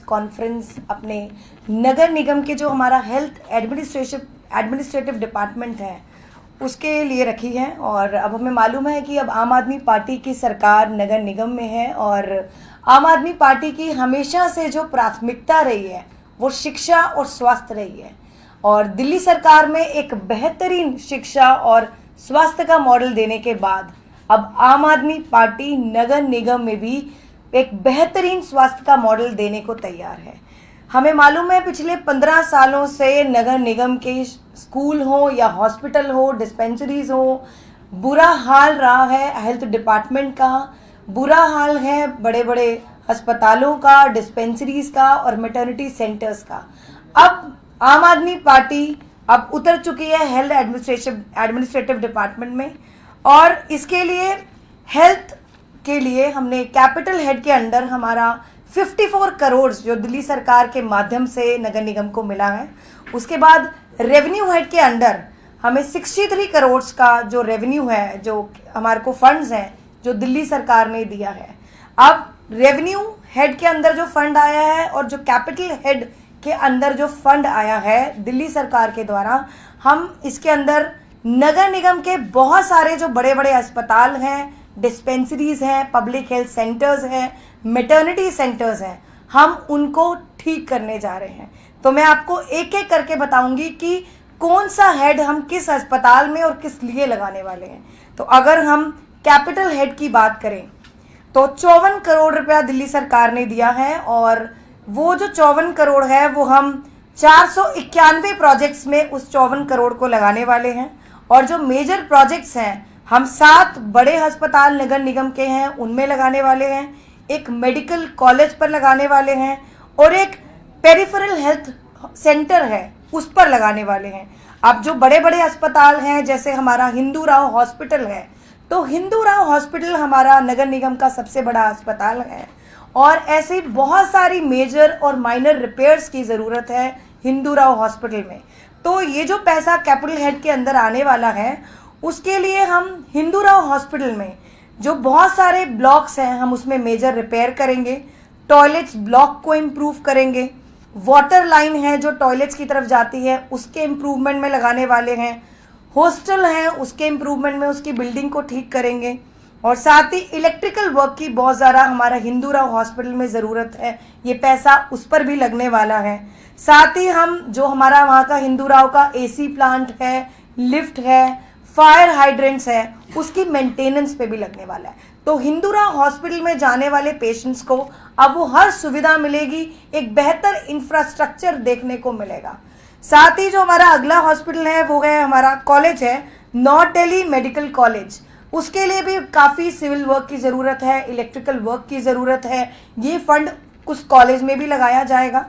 Conference अपने नगर निगम के जो हमारा हेल्थ एडमिनिस्ट्रेटिव डिपार्टमेंट है उसके लिए रखी है। और अब हमें मालूम है कि अब आम आदमी पार्टी की सरकार नगर निगम में है और आम आदमी पार्टी की हमेशा से जो प्राथमिकता रही है वो शिक्षा और स्वास्थ्य रही है। और दिल्ली सरकार में एक बेहतरीन शिक्षा और स्वास्थ्य का मॉडल देने के बाद अब आम आदमी पार्टी नगर निगम में भी एक बेहतरीन स्वास्थ्य का मॉडल देने को तैयार है। हमें मालूम है पिछले 15 सालों से नगर निगम के स्कूल हो या हॉस्पिटल हो, डिस्पेंसरीज हो, बुरा हाल रहा है। हेल्थ डिपार्टमेंट का बुरा हाल है, बड़े बड़े अस्पतालों का, डिस्पेंसरीज का और मैटरनिटी सेंटर्स का। अब आम आदमी पार्टी अब उतर चुकी है हेल्थ एडमिनिस्ट्रेटिव डिपार्टमेंट में और इसके लिए हेल्थ के लिए हमने कैपिटल हेड के अंडर हमारा 54 करोड़ जो दिल्ली सरकार के माध्यम से नगर निगम को मिला है, उसके बाद रेवेन्यू हेड के अंडर हमें 63 करोड़ का जो रेवेन्यू है, जो हमारे को फंड्स हैं जो दिल्ली सरकार ने दिया है। अब रेवेन्यू हेड के अंदर जो फंड आया है और जो कैपिटल हेड के अंदर जो फंड आया है दिल्ली सरकार के द्वारा, हम इसके अंदर नगर निगम के बहुत सारे जो बड़े बड़े अस्पताल हैं, डिस्पेंसरीज हैं, पब्लिक हेल्थ सेंटर्स हैं, मैटरनिटी सेंटर्स हैं, हम उनको ठीक करने जा रहे हैं। तो मैं आपको एक एक करके बताऊंगी कि कौन सा हेड हम किस अस्पताल में और किस लिए लगाने वाले हैं। तो अगर हम कैपिटल हेड की बात करें तो 54 करोड़ रुपया दिल्ली सरकार ने दिया है और वो जो 54 करोड़ है वो हम 491 प्रोजेक्ट्स में उस 54 करोड़ को लगाने वाले हैं। और जो मेजर प्रोजेक्ट्स हैं हम 7 बड़े अस्पताल नगर निगम के हैं उनमें लगाने वाले हैं, एक मेडिकल कॉलेज पर लगाने वाले हैं और एक पेरिफेरल हेल्थ सेंटर है उस पर लगाने वाले हैं। अब जो बड़े बड़े अस्पताल हैं जैसे हमारा हिंदू राव हॉस्पिटल है, तो हिंदू राव हॉस्पिटल हमारा नगर निगम का सबसे बड़ा अस्पताल है और ऐसे बहुत सारी मेजर और माइनर रिपेयर्स की ज़रूरत है हिंदू राव हॉस्पिटल में। तो ये जो पैसा कैपिटल हेड के अंदर आने वाला है उसके लिए हम हिंदू राव हॉस्पिटल में जो बहुत सारे ब्लॉक्स हैं हम उसमें मेजर रिपेयर करेंगे, टॉयलेट्स ब्लॉक को इम्प्रूव करेंगे, वाटर लाइन है जो टॉयलेट्स की तरफ जाती है उसके इम्प्रूवमेंट में लगाने वाले हैं, हॉस्टल हैं उसके इम्प्रूवमेंट में उसकी बिल्डिंग को ठीक करेंगे और साथ ही इलेक्ट्रिकल वर्क की बहुत ज़्यादा हमारा हिंदू राव हॉस्पिटल में ज़रूरत है, ये पैसा उस पर भी लगने वाला है। साथ ही हम जो हमारा वहाँ का हिंदू राव का एसी प्लांट है, लिफ्ट है, फायर हाइड्रेंट्स है, उसकी मेंटेनेंस पे भी लगने वाला है। तो हिंदू राव हॉस्पिटल में जाने वाले पेशेंट्स को अब वो हर सुविधा मिलेगी, एक बेहतर इंफ्रास्ट्रक्चर देखने को मिलेगा। साथ ही जो हमारा अगला हॉस्पिटल है वो है हमारा कॉलेज है नॉर्थ दिल्ली मेडिकल कॉलेज, उसके लिए भी काफ़ी सिविल वर्क की ज़रूरत है, इलेक्ट्रिकल वर्क की ज़रूरत है, ये फंड उस कॉलेज में भी लगाया जाएगा।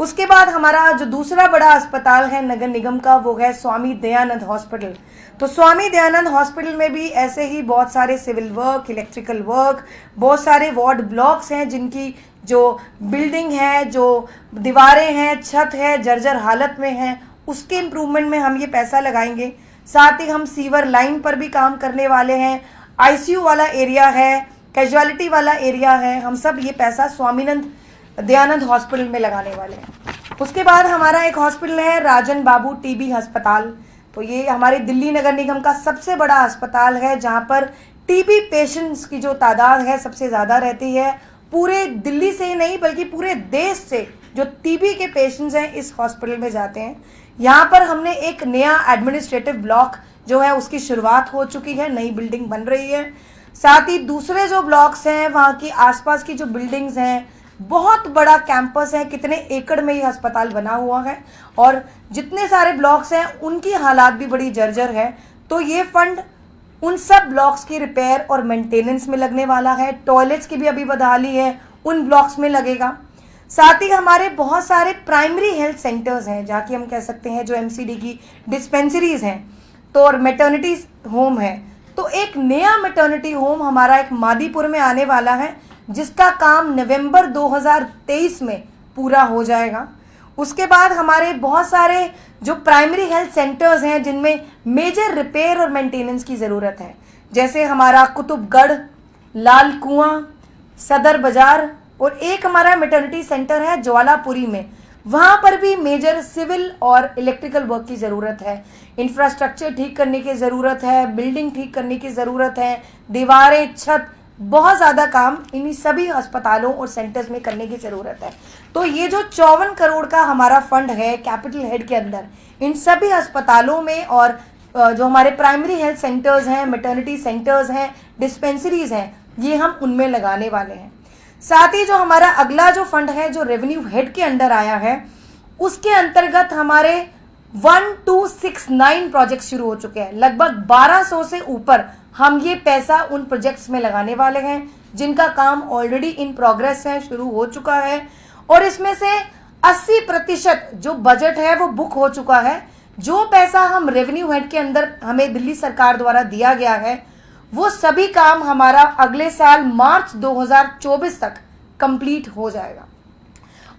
उसके बाद हमारा जो दूसरा बड़ा अस्पताल है नगर निगम का वो है स्वामी दयानंद हॉस्पिटल। तो स्वामी दयानंद हॉस्पिटल में भी ऐसे ही बहुत सारे सिविल वर्क, इलेक्ट्रिकल वर्क, बहुत सारे वार्ड ब्लॉक्स हैं जिनकी जो बिल्डिंग है, जो दीवारें हैं, छत है, जर्जर हालत में है, उसके इम्प्रूवमेंट में हम ये पैसा लगाएंगे। साथ ही हम सीवर लाइन पर भी काम करने वाले हैं, आईसीयू वाला एरिया है, कैजुअलिटी वाला एरिया है, हम सब ये पैसा स्वामीनंद दयानंद हॉस्पिटल में लगाने वाले हैं। उसके बाद हमारा एक हॉस्पिटल है राजन बाबू टीबी अस्पताल। तो ये हमारे दिल्ली नगर निगम का सबसे बड़ा अस्पताल है जहाँ पर टीबी पेशेंट्स की जो तादाद है सबसे ज़्यादा रहती है। पूरे दिल्ली से ही नहीं बल्कि पूरे देश से जो टीबी के पेशेंट्स हैं इस हॉस्पिटल में जाते हैं। यहाँ पर हमने एक नया एडमिनिस्ट्रेटिव ब्लॉक जो है उसकी शुरुआत हो चुकी है, नई बिल्डिंग बन रही है। साथ ही दूसरे जो ब्लॉक्स हैं वहाँ की आसपास की जो बिल्डिंग्स हैं, बहुत बड़ा कैंपस है, कितने एकड़ में ये अस्पताल बना हुआ है और जितने सारे ब्लॉक्स हैं उनकी हालात भी बड़ी जर्जर है। तो ये फंड उन सब ब्लॉक्स की रिपेयर और मेंटेनेंस में लगने वाला है। टॉयलेट्स की भी अभी बदहाली है, उन ब्लॉक्स में लगेगा। साथ ही हमारे बहुत सारे प्राइमरी हेल्थ सेंटर्स हैं जहाँ की हम कह सकते हैं जो एमसीडी की डिस्पेंसरीज हैं, तो और मैटरनिटी होम है। तो एक नया मैटरनिटी होम हमारा एक मादीपुर में आने वाला है जिसका काम नवंबर 2023 में पूरा हो जाएगा। उसके बाद हमारे बहुत सारे जो प्राइमरी हेल्थ सेंटर्स हैं जिनमें मेजर रिपेयर और मेंटेनेंस की ज़रूरत है, जैसे हमारा कुतुबगढ़, लाल कुआं, सदर बाज़ार, और एक हमारा मैटरनिटी सेंटर है ज्वालापुरी में, वहाँ पर भी मेजर सिविल और इलेक्ट्रिकल वर्क की ज़रूरत है, इंफ्रास्ट्रक्चर ठीक करने की ज़रूरत है, बिल्डिंग ठीक करने की ज़रूरत है, दीवारें, छत, बहुत ज़्यादा काम इन्हीं सभी अस्पतालों और सेंटर्स में करने की ज़रूरत है। तो ये जो 54 करोड़ का हमारा फंड है कैपिटल हेड के अंदर, इन सभी अस्पतालों में और जो हमारे प्राइमरी हेल्थ सेंटर्स हैं, मैटरनिटी सेंटर्स हैं, डिस्पेंसरीज हैं, ये हम उनमें लगाने वाले हैं। साथ ही जो हमारा अगला जो फंड है जो रेवेन्यू हेड के अंडर आया है, उसके अंतर्गत हमारे 1269 प्रोजेक्ट शुरू हो चुके हैं। लगभग 1200 से ऊपर हम ये पैसा उन प्रोजेक्ट्स में लगाने वाले हैं जिनका काम ऑलरेडी इन प्रोग्रेस है, शुरू हो चुका है। और इसमें से 80% जो बजट है वो बुक हो चुका है। जो पैसा हम रेवेन्यू हेड के अंदर हमें दिल्ली सरकार द्वारा दिया गया है, वो सभी काम हमारा अगले साल मार्च 2024 तक कंप्लीट हो जाएगा।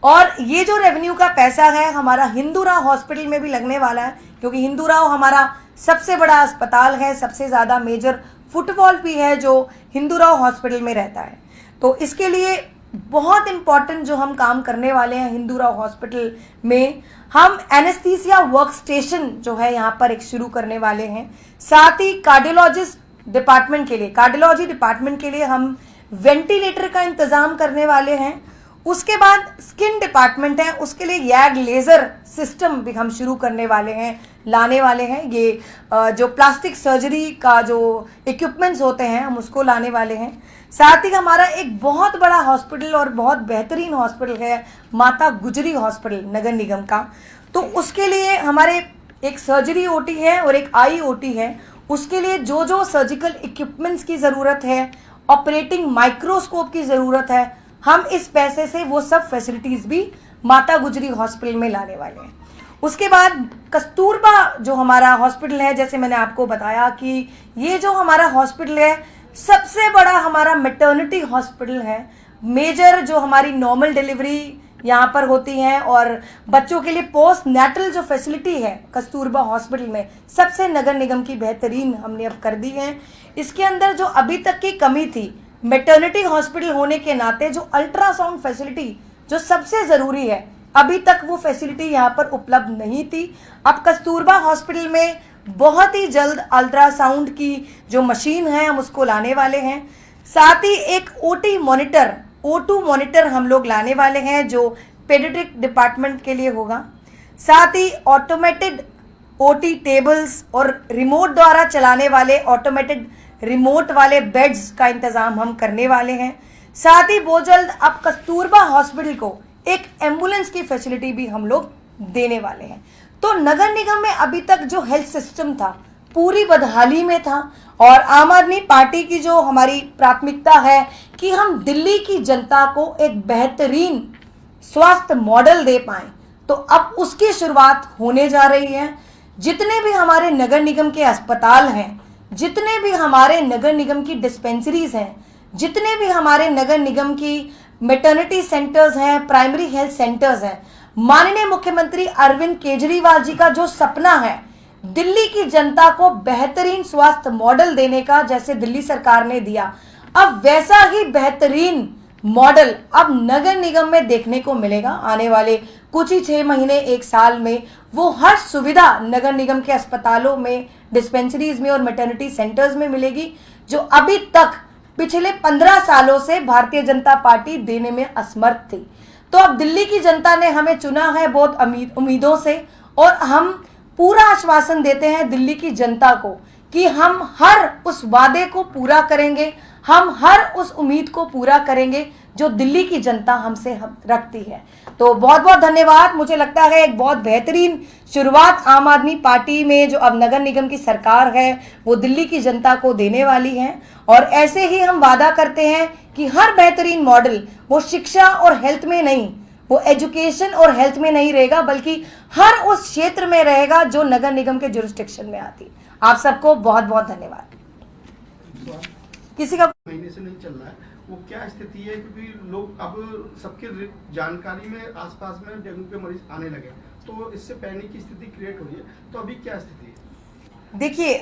और ये जो रेवेन्यू का पैसा है हमारा हिंदूराव हॉस्पिटल में भी लगने वाला है, क्योंकि हिंदूराव हमारा सबसे बड़ा अस्पताल है, सबसे ज़्यादा मेजर फुटफॉल भी है जो हिंदूराव हॉस्पिटल में रहता है। तो इसके लिए बहुत इंपॉर्टेंट जो हम काम करने वाले हैं हिंदूराव हॉस्पिटल में, हम एनेस्थीसिया वर्क स्टेशन जो है यहाँ पर एक शुरू करने वाले हैं। साथ ही कार्डियोलॉजिस्ट डिपार्टमेंट के लिए, कार्डियोलॉजी डिपार्टमेंट के लिए हम वेंटिलेटर का इंतजाम करने वाले हैं। उसके बाद स्किन डिपार्टमेंट है, उसके लिए यैग लेजर सिस्टम भी हम शुरू करने वाले हैं, लाने वाले हैं। ये जो प्लास्टिक सर्जरी का जो इक्विपमेंट्स होते हैं हम उसको लाने वाले हैं। साथ ही हमारा एक बहुत बड़ा हॉस्पिटल और बहुत बेहतरीन हॉस्पिटल है माता गुजरी हॉस्पिटल नगर निगम का। तो उसके लिए हमारे एक सर्जरी ओटी है और एक आई ओटी है। उसके लिए जो जो सर्जिकल इक्विपमेंट्स की ज़रूरत है, ऑपरेटिंग माइक्रोस्कोप की ज़रूरत है, हम इस पैसे से वो सब फैसिलिटीज़ भी माता गुजरी हॉस्पिटल में लाने वाले हैं। उसके बाद कस्तूरबा जो हमारा हॉस्पिटल है, जैसे मैंने आपको बताया कि ये जो हमारा हॉस्पिटल है सबसे बड़ा हमारा मैटरनिटी हॉस्पिटल है। मेजर जो हमारी नॉर्मल डिलीवरी यहाँ पर होती हैं और बच्चों के लिए पोस्ट नेटल जो फैसिलिटी है कस्तूरबा हॉस्पिटल में सबसे नगर निगम की बेहतरीन हमने अब कर दी है। इसके अंदर जो अभी तक की कमी थी, मैटरनिटी हॉस्पिटल होने के नाते जो अल्ट्रासाउंड फैसिलिटी जो सबसे ज़रूरी है, अभी तक वो फैसिलिटी यहाँ पर उपलब्ध नहीं थी। अब कस्तूरबा हॉस्पिटल में बहुत ही जल्द अल्ट्रासाउंड की जो मशीन है हम उसको लाने वाले हैं। साथ ही एक ओटी मॉनिटर, O2 मॉनिटर हम लोग लाने वाले हैं जो पेडियाट्रिक डिपार्टमेंट के लिए होगा। साथ ही ऑटोमेटेड ओटी टेबल्स और रिमोट द्वारा चलाने वाले ऑटोमेटेड रिमोट वाले बेड्स का इंतज़ाम हम करने वाले हैं। साथ ही बहुत जल्द अब कस्तूरबा हॉस्पिटल को एक एम्बुलेंस की फैसिलिटी भी हम लोग देने वाले हैं। तो नगर निगम में अभी तक जो हेल्थ सिस्टम था पूरी बदहाली में था और आम आदमी पार्टी की जो हमारी प्राथमिकता है कि हम दिल्ली की जनता को एक बेहतरीन स्वास्थ्य मॉडल दे पाएं, तो अब उसकी शुरुआत होने जा रही है। जितने भी हमारे नगर निगम के अस्पताल हैं, जितने भी हमारे नगर निगम की डिस्पेंसरीज हैं, जितने भी हमारे नगर निगम की मैटरनिटी सेंटर्स हैं, प्राइमरी हेल्थ सेंटर्स हैं, माननीय मुख्यमंत्री अरविंद केजरीवाल जी का जो सपना है दिल्ली की जनता को बेहतरीन स्वास्थ्य मॉडल देने का, जैसे दिल्ली सरकार ने दिया, अब वैसा ही बेहतरीन मॉडल अब नगर निगम में देखने को मिलेगा। आने वाले कुछ ही 6 महीने 1 साल में वो हर सुविधा नगर निगम के अस्पतालों में, डिस्पेंसरीज में और मैटरनिटी सेंटर्स में मिलेगी, जो अभी तक पिछले 15 सालों से भारतीय जनता पार्टी देने में असमर्थ थी। तो अब दिल्ली की जनता ने हमें चुना है बहुत उम्मीदों से, और हम पूरा आश्वासन देते हैं दिल्ली की जनता को कि हम हर उस वादे को पूरा करेंगे, हम हर उस उम्मीद को पूरा करेंगे जो दिल्ली की जनता हमसे रखती है। तो बहुत बहुत धन्यवाद। मुझे लगता है एक बहुत बेहतरीन शुरुआत आम आदमी पार्टी में जो अब नगर निगम की सरकार है वो दिल्ली की जनता को देने वाली है, और ऐसे ही हम वादा करते हैं कि हर बेहतरीन मॉडल वो शिक्षा और हेल्थ में नहीं, वो एजुकेशन और हेल्थ में नहीं रहेगा, बल्कि हर उस क्षेत्र में रहेगा जो नगर निगम के जुरिस्डिक्शन में आती। आप सबको बहुत बहुत धन्यवाद। किसी का महीने से नहीं चल रहा है, वो क्या स्थिति है? क्योंकि लोग अब सबके जानकारी में आसपास में डेंगू के मरीज आने लगे, तो इससे पैनिक की स्थिति क्रिएट हो रही है। तो अभी क्या स्थिति है? देखिए,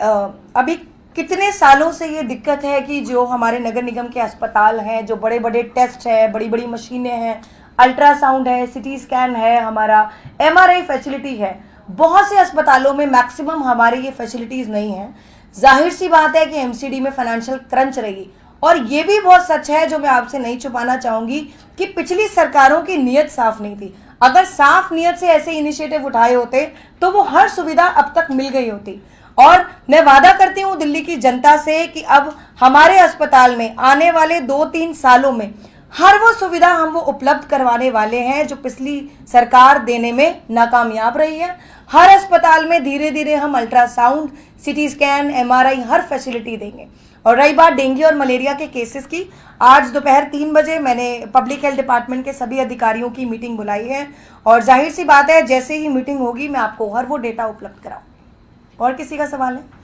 अभी कितने सालों से ये दिक्कत है कि जो हमारे नगर निगम के अस्पताल हैं, जो बड़े बड़े टेस्ट है, बड़ी बड़ी मशीनें हैं, अल्ट्रासाउंड है, सिटी स्कैन है, हमारा MRI फैसिलिटी है, बहुत से अस्पतालों में मैक्सिमम हमारे ये फैसिलिटीज़ नहीं है। जाहिर सी बात है कि MCD में फाइनेंशियल क्रंच रहेगी। और ये भी बहुत सच है, जो मैं आपसे नहीं छुपाना चाहूँगी, कि पिछली सरकारों की नीयत साफ नहीं थी। अगर साफ नीयत से ऐसे इनिशिएटिव उठाए होते तो वो हर सुविधा अब तक मिल गई होती। और मैं वादा करती हूँ दिल्ली की जनता से कि अब हमारे अस्पताल में आने वाले 2-3 सालों में हर वो सुविधा हम वो उपलब्ध करवाने वाले हैं जो पिछली सरकार देने में नाकामयाब रही है। हर अस्पताल में धीरे धीरे हम अल्ट्रासाउंड, सिटी स्कैन, MRI हर फैसिलिटी देंगे। और रही बात डेंगू और मलेरिया के केसेस की, आज दोपहर 3 बजे मैंने पब्लिक हेल्थ डिपार्टमेंट के सभी अधिकारियों की मीटिंग बुलाई है और जाहिर सी बात है जैसे ही मीटिंग होगी मैं आपको हर वो डेटा उपलब्ध कराऊँ। और किसी का सवाल है?